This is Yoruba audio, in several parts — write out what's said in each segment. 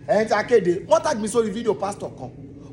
ẹ̀yin tí a kéde wọ́n tag mi sórí fídíò pásítọ̀ kan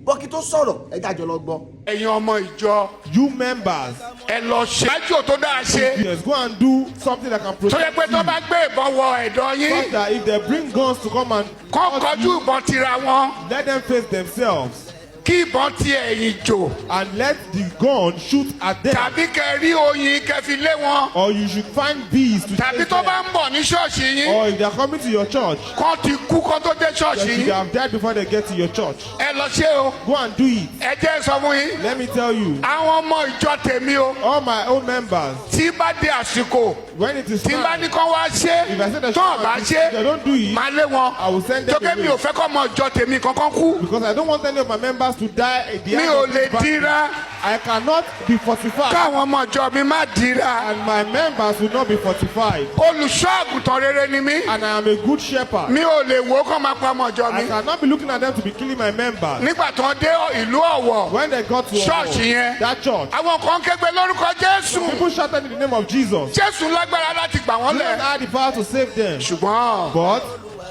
bọ́kì tó sọ̀rọ̀ ẹ jájọ lọ gbọ́. ẹ̀yin ọmọ ìjọ. You members. ẹ lọ ṣe ájò tó dáa ṣe. Yes, go and do something that can protect you. tó yẹ pé tó bá gbé ìbọn wọ ẹ̀dọ̀ yín. So that if they bring guns to come and kọ́ kọjú ìbọn tira wọn. let them face themselves. kí ìbọn ti ẹ̀yìn jò. And let the gun shoot at them. tàbí kẹ́ rí oyin kẹ́ fi lé wọn. Or you should find bees to tàbí chase tó them. bá ń bọ̀ ní ṣọ́ọ̀ṣì yín. Or if they are coming to your church. kọ́ ti kú kọ́ tó dé ṣọ́ọ̀ṣì They should yín. have died before they get to your church. ẹ lọ ṣe o. Go and do it. ẹ jẹ́ sọ fún yín. Let me tell you. àwọn ọmọ ìjọ tèmi o. All my own members. tí bá dé àsìkò. When it is tí bá ní time. kán wá ṣe. If I say they tó bá ṣe. they don't do it. máa lé wọn. I will send them tókè mi ò away. fẹ́ kọ́ ọmọ ìjọ tèmi kankan kú. Because I don't want any of my members to die at the mi end ò of lè this battle. dira. I cannot be fortified. káwọn ọmọ ìjọ mi má dira. And my members will not be fortified. olùṣọ́ àgùntàn rere ni mí. And I am a good shepherd. mi ò lè wò ó kọ́ máa pa ọmọ ìjọ I mi. cannot be looking at them to be killing my members. nígbà tó ń dé ìlú Ọ̀wọ̀. When they got to ṣọ́ọ̀ṣì yẹn. that church, àwọn kan kégbe lórúkọ Jésù. people shouted in the name of Jesus. Jésù lágbára láti gbà wọ́n Jesus lẹ̀. had the power to save them. ṣùgbọ́n But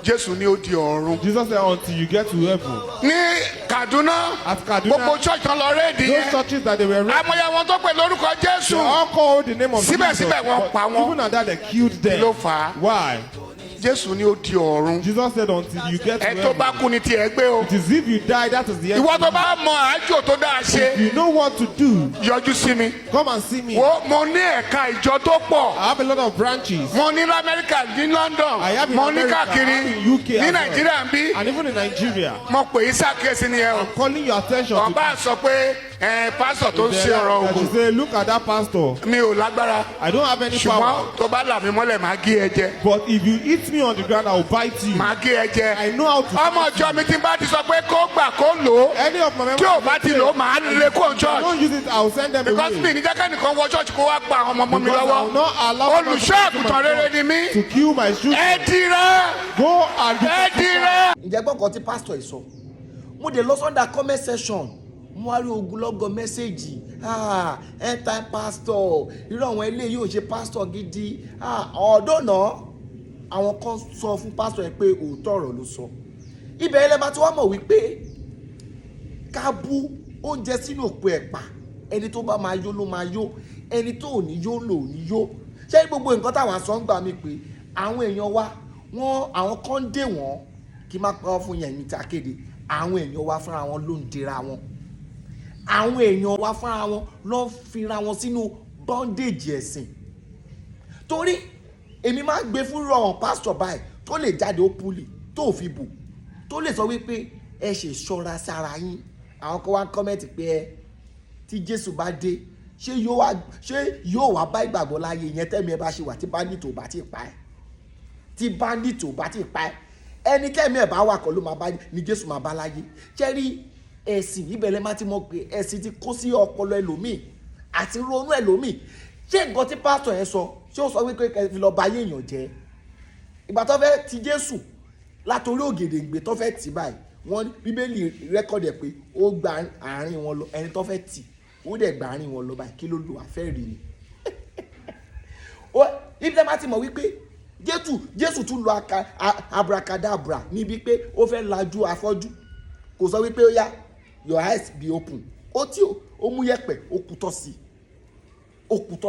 Jésù ní ó di ọ̀run. Jesus said, until you get to heaven. ní Kaduna At gbogbo Kaduna, church tán lọ rédíò those yẹn. churches that they were raised, àmọye àwọn tó pè lórúkọ they Jésù. all called the name of Jesus. Síbẹ̀síbẹ̀ wọ́n pa But wọ́n. even at that, they killed kí ló them. fà á. Why? Jésù ní ó di ọ̀run. Jesus said, until you get to ẹ tó bá heaven. kú ni tiẹ̀ gbé o. It is if you die, that is the end. ìwọ tó bá mọ àjò tó dáa ṣe. If you know what to do, yọjú sí mi. come and see me. wo mo ní ẹ̀ka ìjọ tó pọ̀. I have a lot of branches. mo ní lamẹ́ríkà ní London. I have in mo ní America, I káàkiri. have in UK ní as well. Nàìjíríà ń bí. And even in Nigeria. mo pè é ṣàkíyèsí ni ẹ o. I'm calling your attention to ọba sọ pé pásítọ̀ tó ń ṣe ọ̀rọ̀ that you ògùn. say, look at that pastor. mi ò lágbára. I don't have any power. ṣùgbọ́n tó bá là mí mọ́lẹ̀ máa gé ẹ jẹ. But if you hit me on the ground, I will bite you. máa gé ẹ jẹ. I know how to ọmọ fight you. ìjọ mi tí n bá ti sọ pé kó gbà kó lò ó. Any of my members, tí ò bá ti lò ó máa lè kó if I church. don't use it, I will send them because mi away. ní jẹ́kẹ́ nìkan wọ church kó wá pa àwọn ọmọ mi Because I will lọ́wọ́. not allow them olùṣọ́ àgùntàn rere ni mí. to kill my children. ẹ dira. Go and be ẹ dira. ǹjẹ́ gbọ́ kan tí pásítọ̀ yìí sọ mo dé lọ sọ́dà comment section mo wá rí ogunlọ́gọ̀ mẹ́sẹ̀gì end time pastor irú àwọn eléyìí ò ṣe pastor gidi ọ̀dọ́ náà àwọn kan sọ fún pastor yẹn pé òótọ́ ọ̀rọ̀ ló sọ ibẹ̀ yẹn lẹ́bàá tí wọ́n mọ̀ wípé ká bú oúnjẹ sínú òpó ẹ̀pà ẹni tó bá máa yó ló máa yó ẹni tó ò ní yó lò ní yó ṣé gbogbo nǹkan táwọn sọ ń gbà mí pé àwọn èèyàn wa wọ́n àwọn kan dè wọ́n kí má pẹ́ fún yẹn ní takéde àwọn èèyàn wa fúnra wọn ló ń dira wọn àwọn èèyàn wa fúnra wọn ló ń fira wọn sínú bondage ẹ̀sìn torí èmi máa gbé fún rọrùn pásítọ̀ báyìí tó lè jáde ó púlì tó fi bù tó lè sọ wípé ẹ ṣe ṣọ́ra sára yín àwọn kan wá ń kọ́mẹ́ǹtì pé ẹ tí Jésù bá dé ṣé yóò wá bá ìgbàgbọ́ láyé ìyẹn tẹ́mi ẹ bá ṣe wà tí bandit ò bá ti pa ẹ́ tí bandit ò bá ti pa ẹ́ ẹni tẹ́mi ẹ̀ bá wà kọ́ ló máa bá ní Jésù máa bá láyé ṣẹ́rí ẹ̀sìn ìbẹ̀lẹ̀ má ti mọ̀ pé ẹ̀sìn ti kó sí ọpọlọ ẹlòmíì àti ronú ẹlòmíì ṣé nǹkan tí pásítọ̀ yẹn sọ ṣé ó sọ wípé kẹfì lọ́ọ́ bá ayé èèyàn jẹ́ ìgbà tó fẹ́ ti Jésù látòrí ògèdèǹgbè tó fẹ́ tì báyìí wọ́n Bíbélì rẹ́kọ̀dẹ̀ pé ó gba àárín wọn lọ ẹni tó fẹ́ tì ó dẹ̀ gba àárín wọn lọ báyìí kí ló lò àfẹ́ rí ni ibi tẹ́ bá ti mọ̀ wípé Jésù tún lo abracadabra níbi pé ó fẹ́ lajú afọ́jú kò sọ wípé ó yá your eyes be open ó tí ó mú yẹ̀pẹ̀ ó kutọ́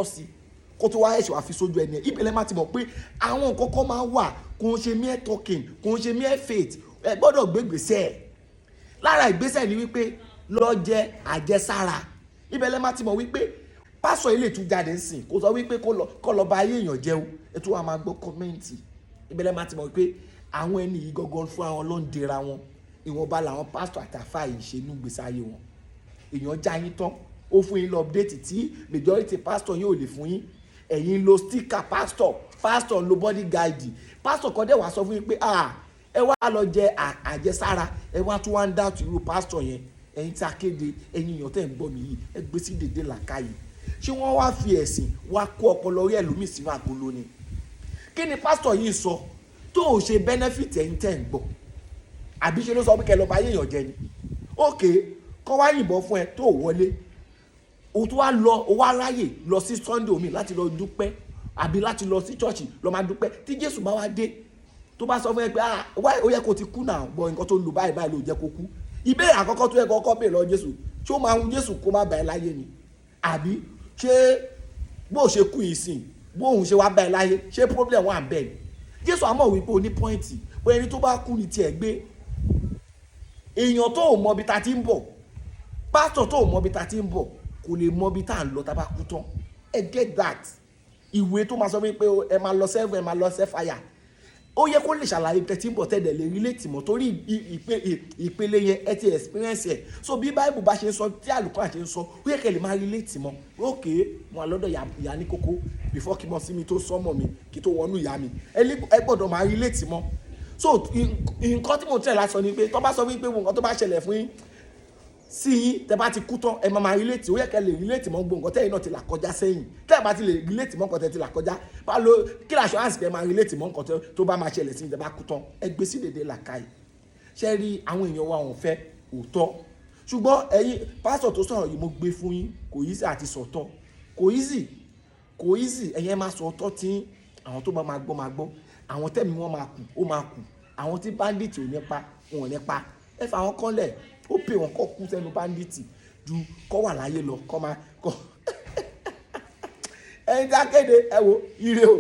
sí kó tó wá ẹ̀ṣẹ̀ wá fi sójú ẹni ẹ̀ ìbẹ̀lẹ̀ má ti mọ̀ pé àwọn nǹkan kan máa wà kò ń ṣe mere talking kò ń ṣe mere faith ẹ gbọ́dọ̀ gbé ìgbésẹ̀ ẹ̀ lára ìgbésẹ̀ ni wípé lọ jẹ àjẹsára ìbẹ̀lẹ̀ má ti mọ̀ wípé pásọ ilé tún jáde ń sìn kò sọ wípé kó lọ bá ayé èèyàn jẹun ẹ tún wà máa gbọ́ kọ́mẹ́ǹtì ìbẹ̀lẹ̀ má ti mọ̀ wípé àwọn ẹni yìí gangan fún àwọn ló ń dira wọn ìwọ̀nba làwọn pásítọ̀ àtàfà yìí ṣe ní gbèsè ayé wọn èèyàn já yín tán ó fún yín lọ update tí majority pásítọ̀ yín ò lè fún yín ẹ̀yin lo sticker pásítọ̀ lo body guide pásítọ̀ kan dẹ̀ wá sọ fún yín pé ẹ wá lọ jẹ àjẹsára ẹ wá tún wá ń dáàtú irú pásítọ̀ yẹn ẹ̀yin tí a kéde ẹ̀yin èèyàn tẹ̀ ń gbọ́ mi yìí ẹ gbé sí dédé làkàyè ṣé wọ́n wá fi ẹ̀sìn wá kó ọpọlọ orí ẹlòmíì sínú àgolo ni kí ni pásítọ̀ yìí sọ tó ò ṣe benefit ẹ̀yin tẹ̀ ń gbọ́ àbí ṣe ló sọ pé kẹ́ lọ bá yéèyàn jẹ ni ókè kọ́ wá yìnbọn fún ẹ tó wọlé o tó wá lọ o wá ráyè lọ sí Sunday omi láti lọ dúpẹ́ àbí láti lọ sí church lọ máa dúpẹ́ tí Jésù bá wá dé tó bá sọ fún ẹ pé why ó yẹ kó ti kú náà bọ̀ nǹkan tó lù báyìí ló jẹ́ kó kú ìbéèrè àkọ́kọ́ tó yẹ kọ́kọ́ bèèrè lọ Jésù ṣé ó máa hun Jésù kó má bàa láyé ni àbí ṣé bó ṣe kú yìí sìn bó òun ṣe wá bàa láyé ṣé problem wà ń bẹ̀ ni Jésù àmọ́ wípé ó ní pọ́ìntì pé ẹni tó bá kú ni tiẹ̀ gbé èèyàn tó ò mọ ibi ta ti ń bọ̀ pásítọ̀ tó ò mọ ibi ta ti ń bọ̀ kò lè mọ ibi tá à ń lọ tá bá kú tán ẹ get that ìwé tó máa sọ wípé ẹ máa lọ sẹ́fù ẹ máa lọ sẹ́fàyà ó yẹ kó lè ṣàlàyé tẹ́tí ń bọ̀ tẹ́lẹ̀ lè rí létí mọ́ torí ìpele yẹn ẹ ti experience ẹ̀ so bí báìbù bá ṣe ń sọ tí àlùkò àṣẹ ń sọ ó yẹ kẹ́ lè máa rí létí mọ́ ókè wọn lọ́dọ̀ ìyá ní kókó before kí mọ sí mi tó sọ́mọ̀ mi kí tó wọnú ìyá mi ẹ gbọ́dọ̀ máa rí létí mọ́ so nǹkan tí mo tẹ̀ lásán ni pé tó bá sọ wípé nǹkan tó bá ṣẹlẹ̀ fún yín sí yín tẹ́ bá ti kú tán ẹ máa relate ó yẹ kẹ́ lè relate mọ́ gbogbo nǹkan tẹ́yìn náà ti là kọjá sẹ́yìn tẹ́ bá ti lè relate mọ́ nǹkan tẹ́ ti là kọjá bá lo kí la assurance kẹ́ máa relate mọ́ nǹkan tó bá máa ṣẹlẹ̀ sí yín tẹ́ bá kú tán ẹ gbé sí dédé làkàyè ṣe rí àwọn èèyàn wa wọn fẹ́ òótọ́ ṣùgbọ́n ẹ̀yin pásítọ̀ tó sọ̀rọ̀ yìí mo gbé fún yín kò easy àti sọ̀tọ̀ kò easy ẹ̀yin máa sọ̀tọ̀ tí àwọn tó bá máa gbọ́ àwọn tẹ́mi wọn máa kù àwọn tí bandit ò ní pa wọn ò ní pa ẹ fà wọn kọ́lẹ̀ ó pè wọn kọ́ kú sẹ́nu bandit ju kọ́ wà láyé lọ kọ́ máa kọ́ ẹni tí a kéde ẹ wo ire o.